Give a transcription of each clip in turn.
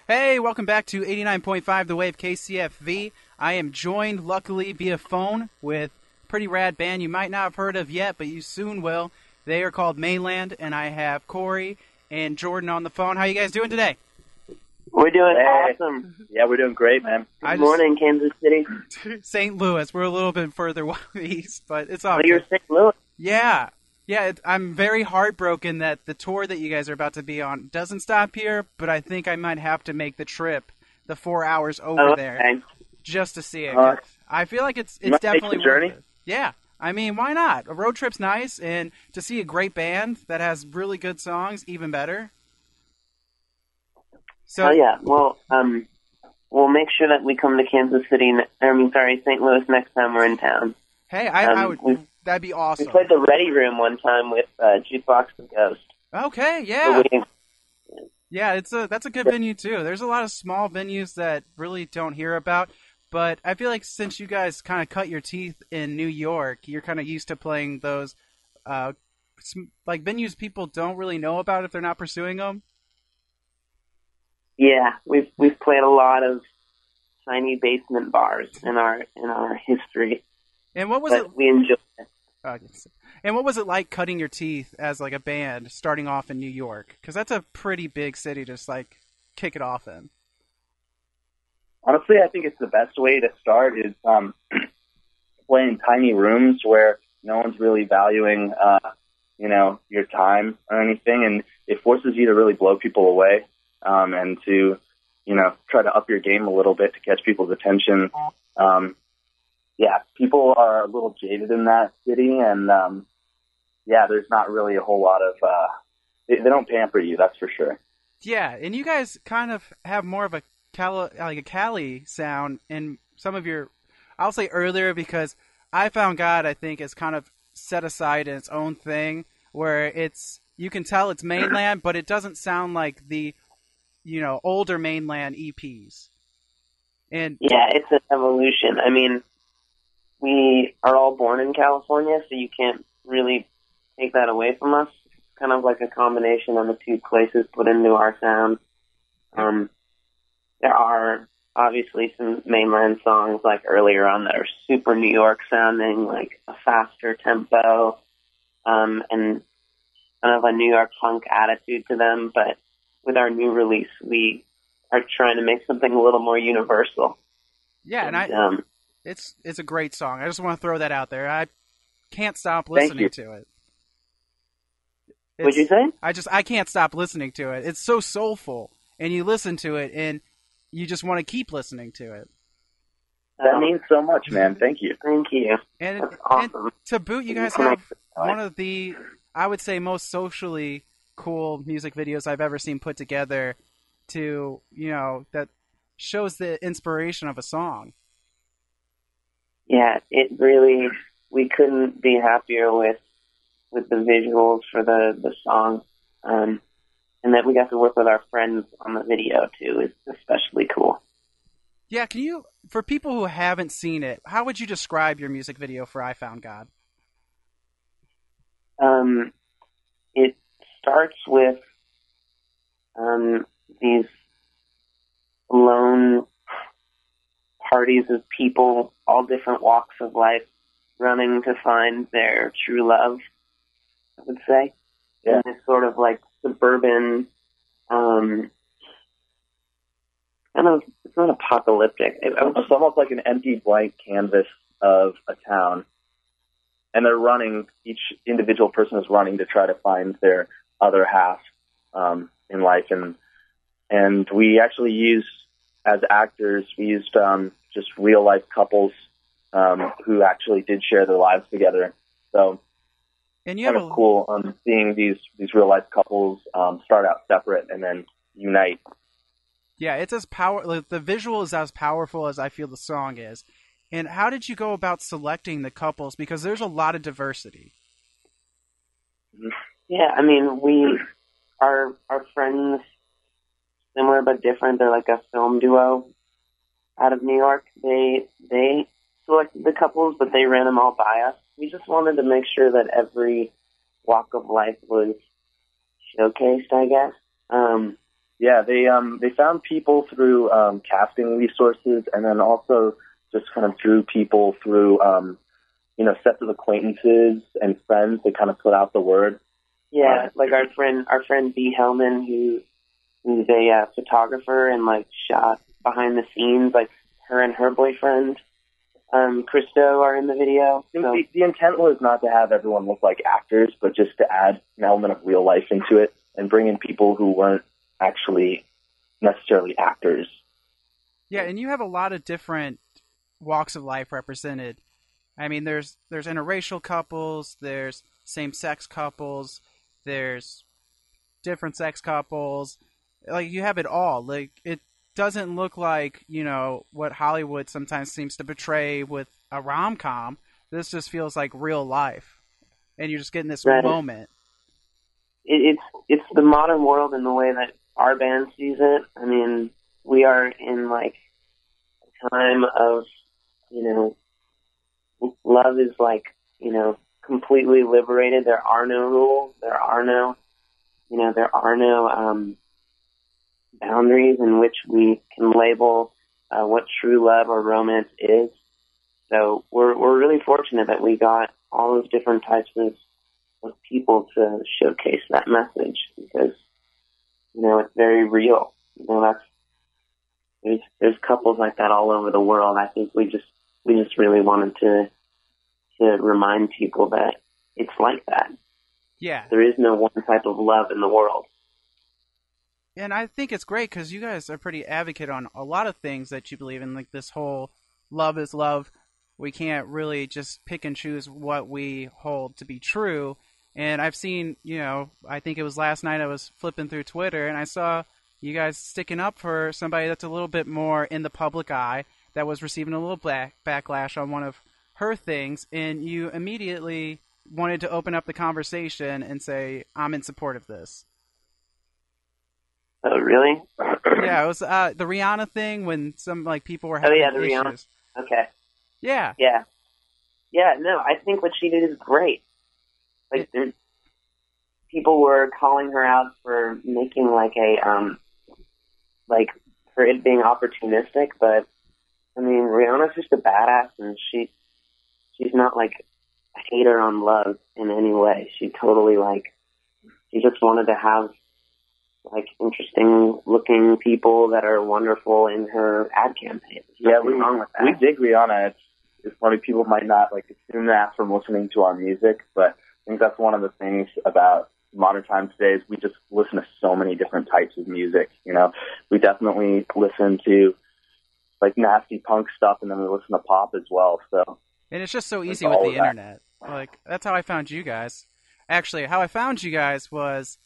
Hey, welcome back to 89.5 The Wave KCFV. I am joined, luckily, via phone with a pretty rad band you might not have heard of yet, but you soon will. They are called Mainland, and I have Corey and Jordan on the phone. How you guys doing today? We're doing awesome. Yeah, we're doing great, man. Good morning, Kansas City. St. Louis. We're a little bit further east, but it's all Oh, you're good. St. Louis. Yeah. I'm very heartbroken that the tour that you guys are about to be on doesn't stop here, but I think I might have to make the trip, the 4 hours over there, just to see it. I feel like it's definitely take the journey. worth it. Yeah. I mean, why not? A road trip's nice, and to see a great band that has really good songs, even better. So, Oh, yeah. Well, we'll make sure that we come to Kansas City, St. Louis next time we're in town. hey, I would. That'd be We awesome. played the Ready Room one time with Jukebox the Ghost. Okay, yeah. So Yeah, that's a good venue too. There's a lot of small venues that really don't hear about, but I feel like since you guys kind of cut your teeth in New York, you're kind of used to playing those like venues people don't really know about if they're not pursuing them. yeah, we've played a lot of tiny basement bars in our history, And what was but we enjoy it. and what was it like cutting your teeth as like a band starting off in New York? Because that's a pretty big city to just like kick it off in. Honestly, I think it's the best way to start is play in tiny rooms where no one's really valuing, your time or anything, and it forces you to really blow people away and to, try to up your game a little bit to catch people's attention. People are a little jaded in that city, and there's not really a whole lot of. They don't pamper you, that's for sure. Yeah, and you guys kind of have more of a Cali sound in some of your, I'll say earlier, because I Found God, I think, is kind of set aside in its own thing, where you can tell it's mainland, but it doesn't sound like the, older mainland EPs. And Yeah, it's an evolution. I mean, we are all born in California, so you can't really take that away from us. It's kind of like a combination of the two places put into our sound. There are obviously some mainland songs like earlier on that are super New York sounding, like a faster tempo, and kind of a New York funk attitude to them. But with our new release, we are trying to make something a little more universal. yeah, and it's a great song. I just want to throw that out there. I can't stop listening to it. What'd you say? I can't stop listening to it. It's so soulful, and you listen to it, and you just want to keep listening to it. That means so much, man. Thank you. Thank you. And, That's awesome. and to boot, you guys have one of the, I would say, most socially cool music videos I've ever seen put together to, that shows the inspiration of a song. Yeah, it really, we couldn't be happier with the visuals for the song. And that we got to work with our friends on the video, too, is especially cool. Yeah, can you, for people who haven't seen it, how would you describe your music video for I Found God? It starts with these lone parties of people, all different walks of life, running to find their true love, I would say. Yeah. And it's sort of like suburban, it's not apocalyptic. It's almost like an empty blank canvas of a town. And they're running, each individual person is running to try to find their other half in life. And we actually used, as actors, we used just real life couples who actually did share their lives together. So And you kind have of cool seeing these real life couples start out separate and then unite. yeah, it's the visual is as powerful as I feel the song is. And how did you go about selecting the couples? Because there's a lot of diversity. Yeah, I mean, our friends, similar but different. They're like a film duo out of New York. They selected the couples, but they ran them all by us. We just wanted to make sure that every walk of life was showcased, I guess. Yeah, they found people through casting resources, and then also just kind of drew people through sets of acquaintances and friends to kind of put out the word. Yeah, like our friend B. Hellman, who's a photographer and like shot behind the scenes, like her and her boyfriend, Christo, are in the video. I think the intent was not to have everyone look like actors, but just to add an element of real life into it and bring in people who weren't actually necessarily actors. Yeah, and you have a lot of different walks of life represented. I mean, there's interracial couples, there's same-sex couples, there's different sex couples. Like, you have it all. Like, it doesn't look like, what Hollywood sometimes seems to portray with a rom-com. This just feels like real life. And you're just getting this moment. It's the modern world in the way that our band sees it. I mean, we are in, like, a time of, love is, like, completely liberated. There are no rules. There are no boundaries in which we can label what true love or romance is. So we're really fortunate that we got all those different types of people to showcase that message, because it's very real. There's couples like that all over the world. I think we just really wanted to remind people that it's like that. Yeah, there is no one type of love in the world. And I think it's great because you guys are pretty advocate on a lot of things that you believe in, like this whole love is love. We can't really just pick and choose what we hold to be true. And I've seen, I think it was last night I was flipping through Twitter and I saw you guys sticking up for somebody that's a little bit more in the public eye that was receiving a little backlash on one of her things. And you immediately wanted to open up the conversation and say, I'm in support of this. Oh, really? Yeah, it was the Rihanna thing when some people were having the issues. Rihanna. Okay. Yeah. No, I think what she did is great. Like, people were calling her out for making for it being opportunistic, but I mean, Rihanna's just a badass, and she's not like a hater on love in any way. She totally she just wanted to have interesting looking people that are wonderful in her ad campaign. Wrong with that. We dig Rihanna. It's funny, people might not assume that from listening to our music, but I think that's one of the things about modern times today is we just listen to so many different types of music. We definitely listen to nasty punk stuff, and then we listen to pop as well. So, and it's just so easy with the internet. That's how I found you guys. Actually, how I found you guys was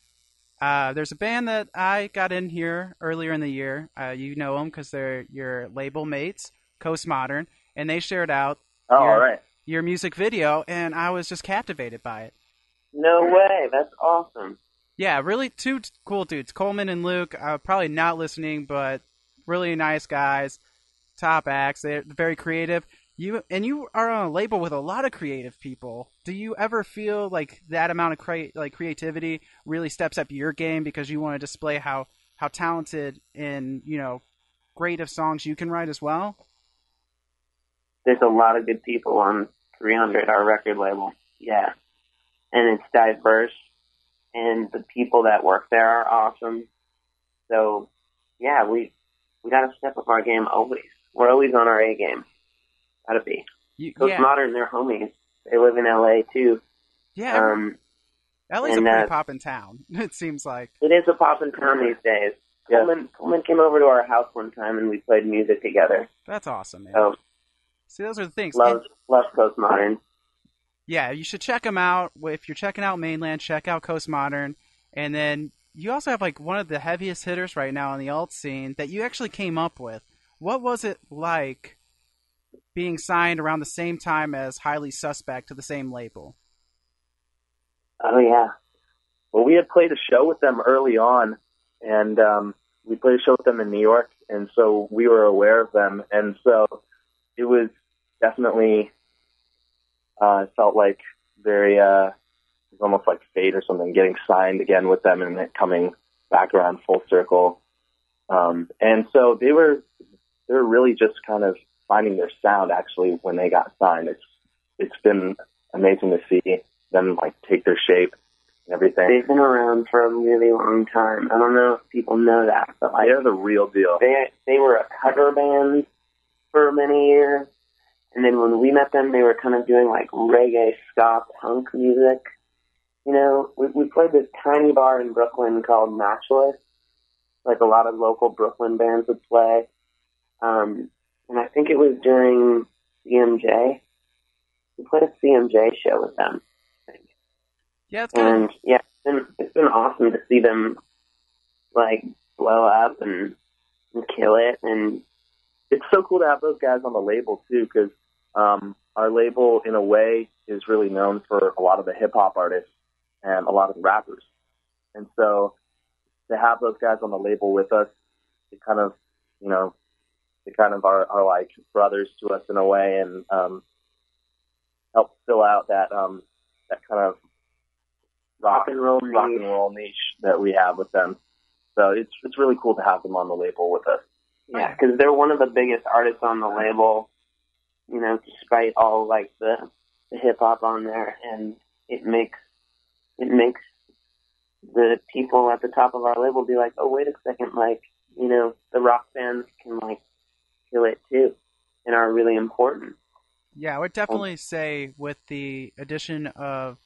there's a band that I got in here earlier in the year. You know them because they're your label mates, Coast Modern, and they shared out your music video, and I was just captivated by it. No way. That's awesome. Yeah, really two cool dudes, Coleman and Luke. Probably not listening, but really nice guys, top acts. They're very creative. You are on a label with a lot of creative people. Do you ever feel like that amount of creativity really steps up your game because you want to display how talented and great of songs you can write as well? There's a lot of good people on 300, our record label. Yeah, and it's diverse, and the people that work there are awesome. So yeah, we got to step up our game always. We're always on our A game. Gotta be. Coast Modern, they're homies. They live in LA too. Yeah. LA's a pretty poppin' town, it seems like. It is a poppin' town these days. Yeah. Coleman came over to our house one time and we played music together. That's awesome, man. So, see, those are the things. Love Coast Modern. Yeah, you should check them out. If you're checking out Mainland, check out Coast Modern. And then you also have one of the heaviest hitters right now on the alt scene that you actually came up with. What was it like being signed around the same time as Highly Suspect to the same label? Oh, yeah. Well, we had played a show with them early on, and we played a show with them in New York, and so we were aware of them. And so it was definitely, it felt like very, it was almost like fate or something, getting signed again with them and it coming background full circle. And so they were really just kind of finding their sound actually when they got signed. It's been amazing to see them like take their shape and everything. They've been around for a really long time. I don't know if people know that, but like, they're the real deal. They were a cover band for many years, and then when we met them, they were kind of doing like reggae, ska, punk music. You know, we played this tiny bar in Brooklyn called Matchless, like a lot of local Brooklyn bands would play. And I think it was during CMJ. We played a CMJ show with them. Yeah, it's kind of... yeah, it's been awesome to see them like blow up and kill it, and it's so cool to have those guys on the label too, because our label in a way is really known for a lot of the hip hop artists and a lot of the rappers, and so to have those guys on the label with us, it kind of, you know, they kind of are like brothers to us in a way, and help fill out that kind of rock and roll niche that we have with them. So it's really cool to have them on the label with us. Yeah, because they're one of the biggest artists on the label, you know, despite all like the hip hop on there, and it makes the people at the top of our label be like, oh, wait a second, like, you know, the rock bands can like kill it too, and are really important. Yeah, I would definitely say with the addition of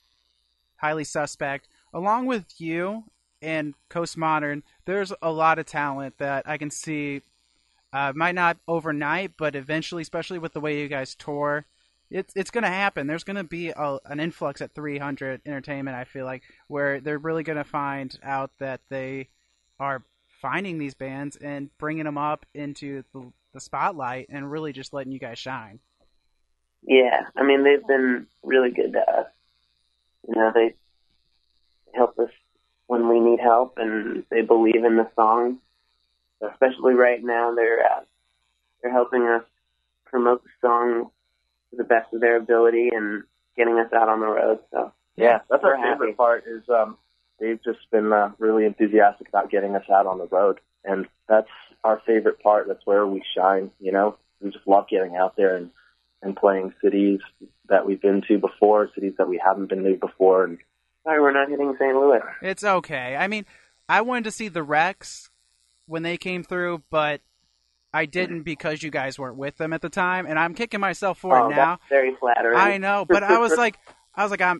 Highly Suspect, along with you and Coast Modern, there's a lot of talent that I can see might not overnight, but eventually, especially with the way you guys tour, it's going to happen. There's going to be an influx at 300 Entertainment, I feel like, where they're really going to find out that they are finding these bands and bringing them up into the spotlight and really just letting you guys shine. Yeah, I mean, they've been really good to us. You know, they help us when we need help, and they believe in the song. Especially right now, they're helping us promote the song to the best of their ability and getting us out on the road. So yeah, that's our favorite part. Is they've just been really enthusiastic about getting us out on the road, and that's our favorite part. That's where we shine. You know, we just love getting out there and playing cities that we've been to before, cities that we haven't been to before. And sorry, we're not hitting St. Louis. It's okay. I mean, I wanted to see the Rex when they came through, but I didn't because you guys weren't with them at the time, and I'm kicking myself for it now. That's very flattering. I know, but I was like,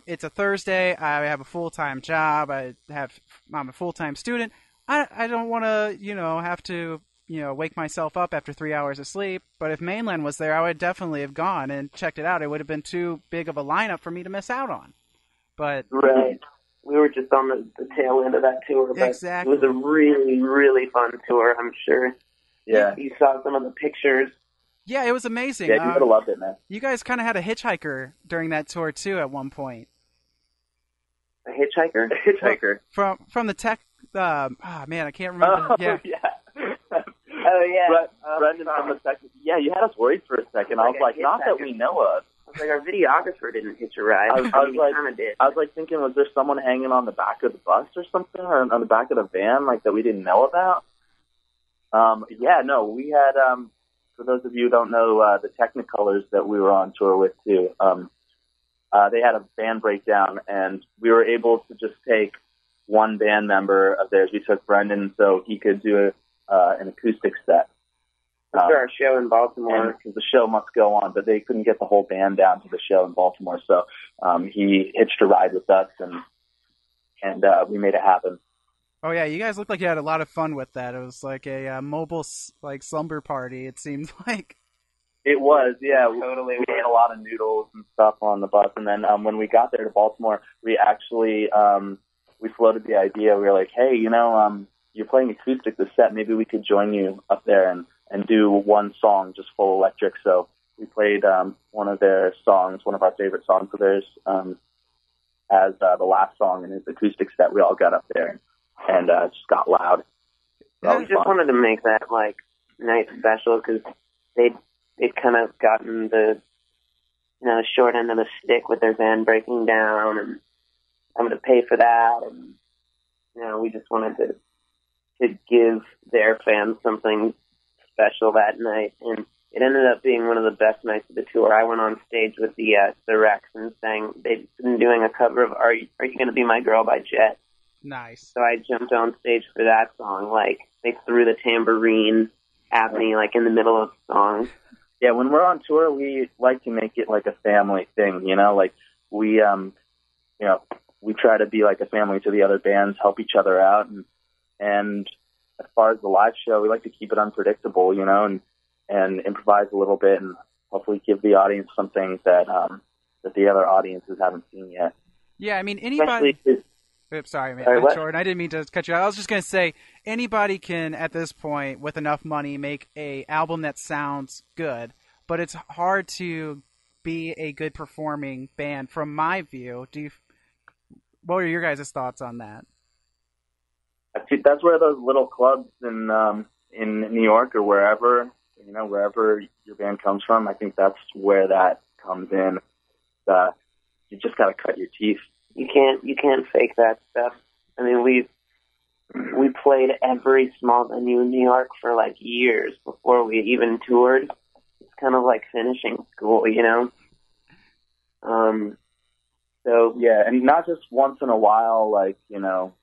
it's a Thursday. I have a full-time job. I'm a full-time student. I don't want to, have to, wake myself up after 3 hours of sleep. But if Mainland was there, I would definitely have gone and checked it out. It would have been too big of a lineup for me to miss out on. But right. We were just on the tail end of that tour. But exactly. It was a really, really fun tour, I'm sure. Yeah. You saw some of the pictures. Yeah, it was amazing. Yeah, you would have loved it, man. You guys kind of had a hitchhiker during that tour, too, at one point. A hitchhiker? A hitchhiker. From the tech... I can't remember. Oh, yeah. Oh, yeah. Brendan from the tech... Yeah, you had us worried for a second. I was like, not that we know of. I was like, our videographer didn't hitch a ride. I was like thinking, was there someone hanging on the back of the bus or something, or on the back of the van, like that we didn't know about? We had, for those of you who don't know, the Technicolors that we were on tour with too, they had a band breakdown, and we were able to just take one band member of theirs. We took Brendan so he could do an acoustic set. After our show in Baltimore. Because the show must go on, but they couldn't get the whole band down to the show in Baltimore, so he hitched a ride with us, and we made it happen. Oh yeah, you guys looked like you had a lot of fun with that. It was like a mobile slumber party. It seemed like. It was, yeah. Totally. We ate a lot of noodles and stuff on the bus, and then when we got there to Baltimore, we actually we floated the idea. We were like, hey, you're playing acoustic this set. Maybe we could join you up there and do one song just full electric. So we played one of their songs, one of our favorite songs of theirs, as the last song in his acoustic set. We all got up there and just got loud. We just wanted to make that night special because they'd kind of gotten the short end of the stick with their van breaking down and having to pay for that, and we just wanted to to give their fans something special that night, and it ended up being one of the best nights of the tour. I went on stage with the Rex and sang. They'd been doing a cover of "Are You Gonna Be My Girl" by Jet. Nice. So I jumped on stage for that song. Like, they threw the tambourine at me, like, in the middle of the song. Yeah, when we're on tour, we like to make it like a family thing, you know? Like, we try to be like a family to the other bands, help each other out. And as far as the live show, we like to keep it unpredictable, you know, and improvise a little bit and hopefully give the audience something that the other audiences haven't seen yet. Yeah, I mean, anybody... Oops, sorry, man. Jordan, I didn't mean to cut you out. I was just going to say, anybody can, at this point, with enough money, make a album that sounds good. But it's hard to be a good performing band, from my view. What are your guys' thoughts on that? That's where those little clubs in New York or wherever, you know, wherever your band comes from, I think that's where that comes in. You just got to cut your teeth. You can't fake that stuff. I mean, we played every small venue in New York for like years before we even toured. It's kind of like finishing school, you know? So yeah, and not just once in a while, like, you know,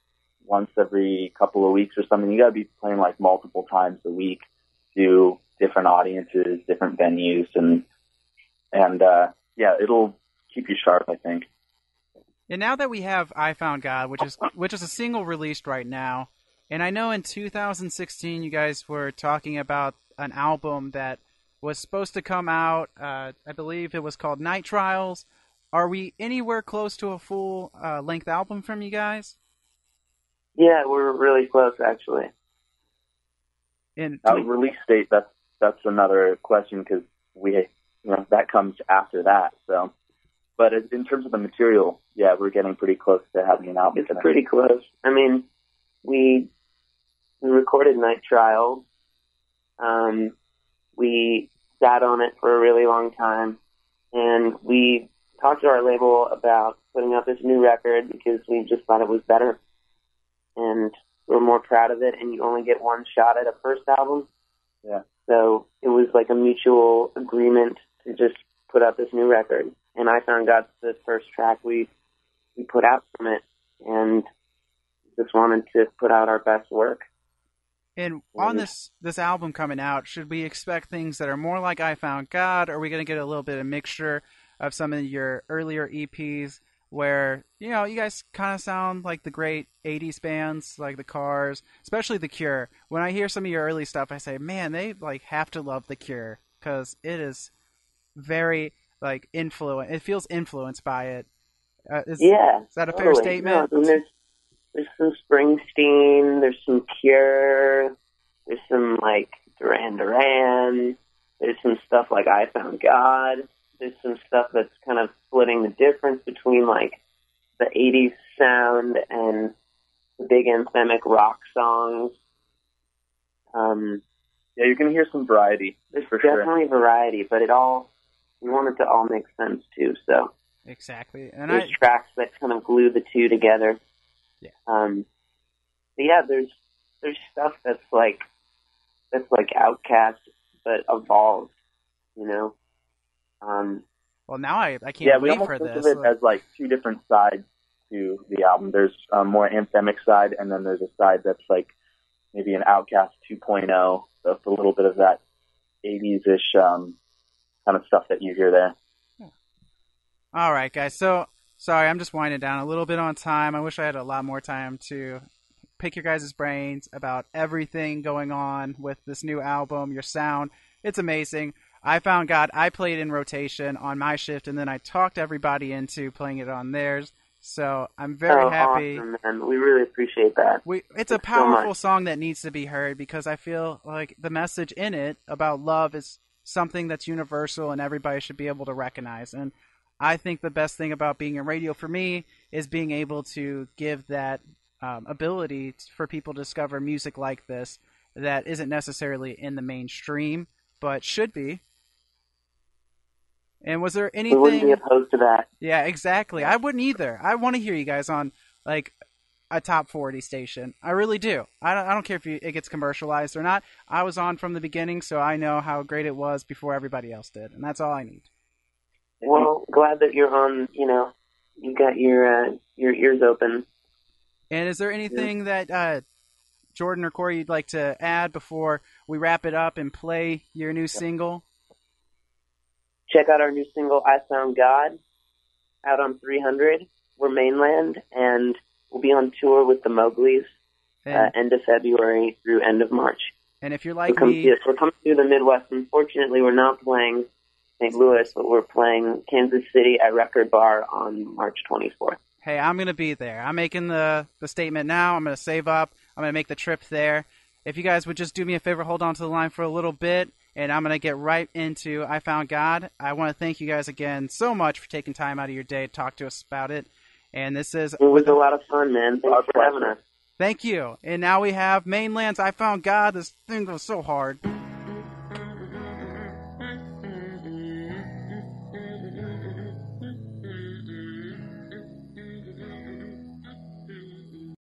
once every couple of weeks or something. You got to be playing like multiple times a week to different audiences, different venues, and yeah, it'll keep you sharp, I think. And now that we have I Found God, which is a single released right now, and I know in 2016 you guys were talking about an album that was supposed to come out. I believe it was called Night Trials. Are we anywhere close to a full length album from you guys? Yeah, we're really close, actually. And release date, that's another question, because that comes after that. So, but in terms of the material, yeah, we're getting pretty close to having an album. It's pretty close. I mean, we recorded Night Trials. We sat on it for a really long time, and we talked to our label about putting out this new record because we just thought it was better, and we're more proud of it, and you only get one shot at a first album. Yeah. So it was like a mutual agreement to just put out this new record. And I Found God's the first track we put out from it, and just wanted to put out our best work. And on this album coming out, should we expect things that are more like I Found God, or are we going to get a little bit of mixture of some of your earlier EPs where, you know, you guys kind of sound like the great 80s bands, like the Cars, especially The Cure. When I hear some of your early stuff, I say, man, they like have to love The Cure, because it is very like it feels influenced by it. Is that a fair statement? No, there's some Springsteen, there's some Cure, there's some like Duran Duran, there's some stuff like I Found God, there's some stuff that's kind of splitting the difference between like the 80s sound and the big anthemic rock songs. Yeah, you're going to hear some variety. There's definitely variety, but we want it to all make sense too, so. Exactly. And there's tracks that kind of glue the two together. Yeah. But yeah, there's stuff that's like Outcast but evolved, you know. Well, now I can't wait for this. Yeah, we almost think of it as like two different sides to the album. There's a more anthemic side, and then there's a side that's like maybe an Outcast 2.0. So it's a little bit of that 80s-ish kind of stuff that you hear there. All right, guys. So, sorry, I'm just winding down a little bit on time. I wish I had a lot more time to pick your guys' brains about everything going on with this new album, your sound. It's amazing. I Found God. I played in rotation on my shift, and then I talked everybody into playing it on theirs. So I'm very happy. Awesome, man. We really appreciate that. It's a powerful song that needs to be heard, because I feel like the message in it about love is something that's universal and everybody should be able to recognize. And I think the best thing about being in radio for me is being able to give that ability for people to discover music like this that isn't necessarily in the mainstream, but should be. And was there anything... We wouldn't be opposed to that. Yeah, exactly. I wouldn't either. I want to hear you guys on, like, a top 40 station. I really do. I don't care if it gets commercialized or not. I was on from the beginning, so I know how great it was before everybody else did, and that's all I need. Well, glad that you're on. You got your ears open. And is there anything that Jordan or Corey you'd like to add before we wrap it up and play your new single? Check out our new single, I Found God, out on 300. We're Mainland, and we'll be on tour with the Mowglis end of February through end of March. And if you're like come me... see us. We're coming through the Midwest. Unfortunately, we're not playing St. Louis, but we're playing Kansas City at Record Bar on March 24th. Hey, I'm going to be there. I'm making the statement now. I'm going to save up. I'm going to make the trip there. If you guys would just do me a favor, hold on to the line for a little bit, and I'm going to get right into I Found God. I want to thank you guys again so much for taking time out of your day to talk to us about it. And this is... It was a lot of fun, man. Thanks for having us. Thank you. And now we have Mainland's I Found God. This thing was so hard.